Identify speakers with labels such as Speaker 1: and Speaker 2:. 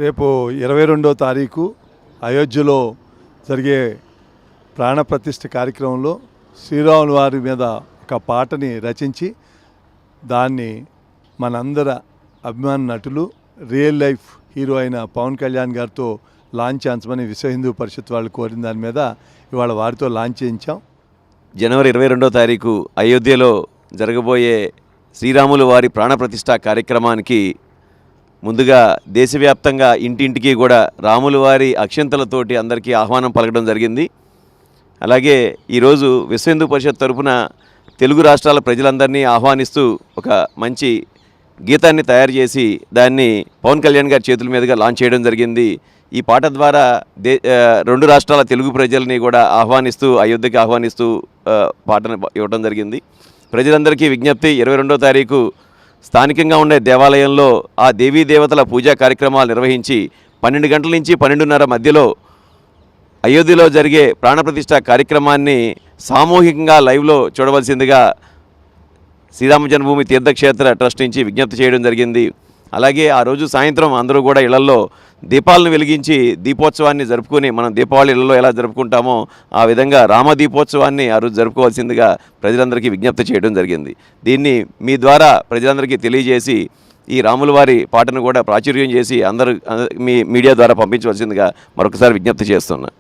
Speaker 1: రేపు 22వ తారీఖు అయోధ్యలో జరిగే ప్రాణప్రతిష్ఠ కార్యక్రమంలో శ్రీరాముల వారి మీద ఒక పాటని రచించి దాన్ని మనందరి అభిమాన నటులు రియల్ లైఫ్ హీరో అయిన పవన్ కళ్యాణ్ గారితో లాంచ్ చేయించమని విశ్వ హిందూ పరిషత్ వాళ్ళు కోరిన దాని మీద ఇవాళ వారితో లాంచ్ చేయించాం.
Speaker 2: జనవరి 22వ తారీఖు అయోధ్యలో జరగబోయే శ్రీరాములు వారి ప్రాణప్రతిష్ఠ కార్యక్రమానికి ముందుగా దేశవ్యాప్తంగా ఇంటింటికి కూడా రాముల వారి అక్షంతలతోటి అందరికీ ఆహ్వానం పలకడం జరిగింది. అలాగే ఈరోజు విశ్వ హిందూ పరిషత్ తరఫున తెలుగు రాష్ట్రాల ప్రజలందరినీ ఆహ్వానిస్తూ ఒక మంచి గీతాన్ని తయారు చేసి దాన్ని పవన్ కళ్యాణ్ గారి చేతుల మీదుగా లాంచ్ చేయడం జరిగింది. ఈ పాట ద్వారా రెండు రాష్ట్రాల తెలుగు ప్రజల్ని కూడా ఆహ్వానిస్తూ అయోధ్యకి ఆహ్వానిస్తూ పాటను ఇవ్వడం జరిగింది. ప్రజలందరికీ విజ్ఞప్తి, 22వ తారీఖు స్థానికంగా ఉండే దేవాలయంలో ఆ దేవీ దేవతల పూజా కార్యక్రమాలు నిర్వహించి 12 గంటల నుంచి 12:30 మధ్యలో అయోధ్యలో జరిగే ప్రాణప్రతిష్ఠ కార్యక్రమాన్ని సామూహికంగా లైవ్లో చూడవలసిందిగా శ్రీరామ జన్మభూమి తీర్థక్షేత్ర ట్రస్ట్ నుంచి విజ్ఞప్తి చేయడం జరిగింది. అలాగే ఆ రోజు సాయంత్రం అందరూ కూడా ఇళ్లలో దీపాలను వెలిగించి దీపోత్సవాన్ని జరుపుకొని మనం దీపావళి ఇళ్లలో ఎలా జరుపుకుంటామో ఆ విధంగా రామ దీపోత్సవాన్ని ఆ రోజు జరుపుకోవాల్సిందిగా ప్రజలందరికీ విజ్ఞప్తి చేయడం జరిగింది. దీన్ని మీ ద్వారా ప్రజలందరికీ తెలియజేసి ఈ రాముల వారి పాటను కూడా ప్రాచుర్యం చేసి అందరూ మీ మీడియా ద్వారా పంపించవలసిందిగా మరొకసారి విజ్ఞప్తి చేస్తున్నా.